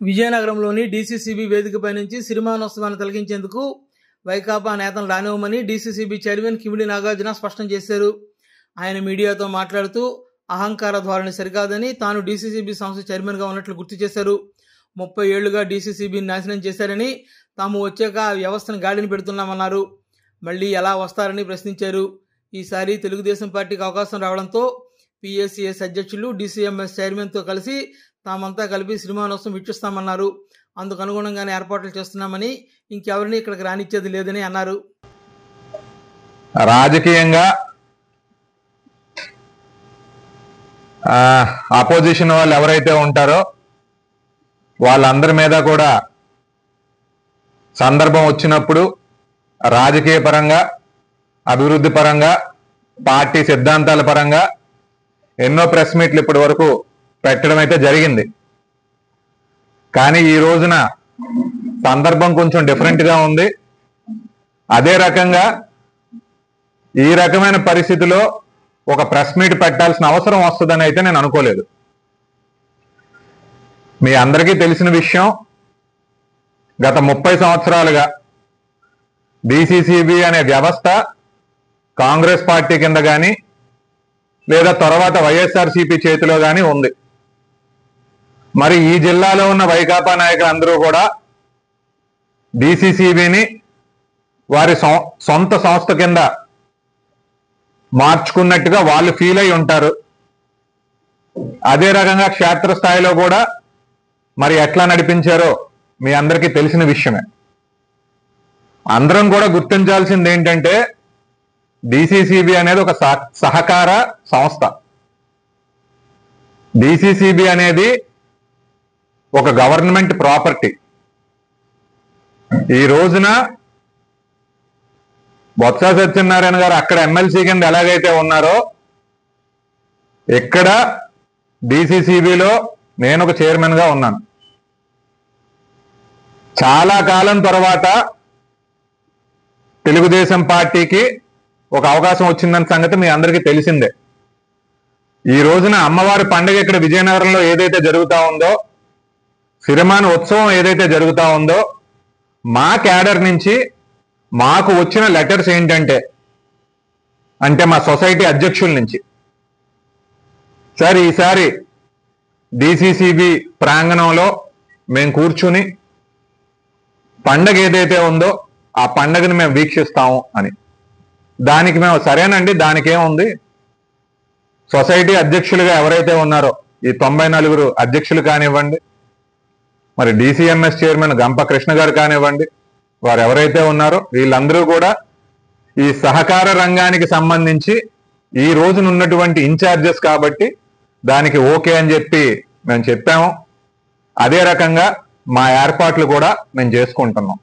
విజయనగరంలోని DCCB వేదికపై నుంచి సిరిమానోత్సవాన్ని తొలగించేందుకు వైకాపా నేతలు రానివ్వమని డీసీసీబీ చైర్మన్ కిమిడి నాగార్జున స్పష్టం చేశారు. ఆయన మీడియాతో మాట్లాడుతూ అహంకార ధోరణి సరికాదని, తాను డీసీసీబీ సంస్థ చైర్మన్గా ఉన్నట్లు గుర్తు చేశారు. 30 ఏళ్లుగా డీసీసీబీని నాశనం చేశారని, తాము వచ్చాక ఆ వ్యవస్థను గాడిని పెడుతున్నామన్నారు. మళ్లీ ఎలా వస్తారని ప్రశ్నించారు. ఈసారి తెలుగుదేశం పార్టీకి అవకాశం రావడంతో పీఏసీఎస్ అధ్యక్షులు డీసీఎంఎస్ చైర్మన్తో కలిసి తామంతా కలిపి సిరిమానోత్సవం వీక్షిస్తామన్నారు. అందుకు అనుగుణంగానే ఏర్పాట్లు చేస్తున్నామని, ఇంకెవరిని ఇక్కడికి రానిచ్చేది లేదని అన్నారు. రాజకీయంగా అపోజిషన్ వాళ్ళు ఎవరైతే ఉంటారో వాళ్ళందరి మీద కూడా సందర్భం వచ్చినప్పుడు రాజకీయ పరంగా, అభివృద్ధి పరంగా, పార్టీ సిద్ధాంతాల పరంగా ఎన్నో ప్రెస్ మీట్లు ఇప్పటి వరకు పెట్టడం అయితే జరిగింది. కానీ ఈ రోజున సందర్భం కొంచెం డిఫరెంట్గా ఉంది. అదే రకంగా ఈ రకమైన పరిస్థితిలో ఒక ప్రెస్ మీట్ పెట్టాల్సిన అవసరం వస్తుందని అయితే నేను అనుకోలేదు. మీ అందరికీ తెలిసిన విషయం, గత 30 సంవత్సరాలుగా డీసీసీబీ అనే వ్యవస్థ కాంగ్రెస్ పార్టీ కింద కానీ లేదా తర్వాత వైఎస్ఆర్సీపీ చేతిలో కానీ ఉంది. మరి ఈ జిల్లాలో ఉన్న వైకాపా నాయకులందరూ కూడా డీసీసీబీని వారి సొంత సంస్థ కింద మార్చుకున్నట్టుగా వాళ్ళు ఫీల్ అయి ఉంటారు. అదే రకంగా క్షేత్రస్థాయిలో కూడా మరి ఎట్లా నడిపించారో మీ అందరికీ తెలిసిన విషయమే. అందరం కూడా గుర్తించాల్సింది ఏంటంటే, డీసీసీబీ అనేది ఒక సహకార సంస్థ. డీసీసీబీ అనేది ఒక గవర్నమెంట్ ప్రాపర్టీ. ఈ రోజున బొత్స సత్యనారాయణ గారు అక్కడ ఎమ్మెల్సీ కింద ఎలాగైతే ఉన్నారో, ఇక్కడ డీసీసీబీలో నేను ఒక చైర్మన్ గా ఉన్నాను. చాలా కాలం తర్వాత తెలుగుదేశం పార్టీకి ఒక అవకాశం వచ్చిందన్న సంగతి మీ అందరికీ తెలిసిందే. ఈ రోజున అమ్మవారి పండుగ ఇక్కడ విజయనగరంలో ఏదైతే జరుగుతా ఉందో, సిరిమాన ఉత్సవం ఏదైతే జరుగుతా ఉందో, మా క్యాడర్ నుంచి మాకు వచ్చిన లెటర్స్ ఏంటంటే, అంటే మా సొసైటీ అధ్యక్షుల నుంచి, సార్ ఈసారి డీసీసీబీ ప్రాంగణంలో మేము కూర్చుని పండగ ఏదైతే ఉందో ఆ పండగని మేము వీక్షిస్తాము అని. దానికి మేము సరేనండి, దానికేముంది, సొసైటీ అధ్యక్షులుగా ఎవరైతే ఉన్నారో ఈ 94 అధ్యక్షులు కానివ్వండి, మరి డీసీఎంఎస్ చైర్మన్ గంప కృష్ణ గారు కానివ్వండి, వారు ఎవరైతే ఉన్నారో వీళ్ళందరూ కూడా ఈ సహకార రంగానికి సంబంధించి ఈ రోజున ఉన్నటువంటి ఇన్ఛార్జెస్ కాబట్టి దానికి ఓకే అని చెప్పి మేము చెప్పాము. అదే రకంగా మా ఏర్పాట్లు కూడా మేము చేసుకుంటున్నాం.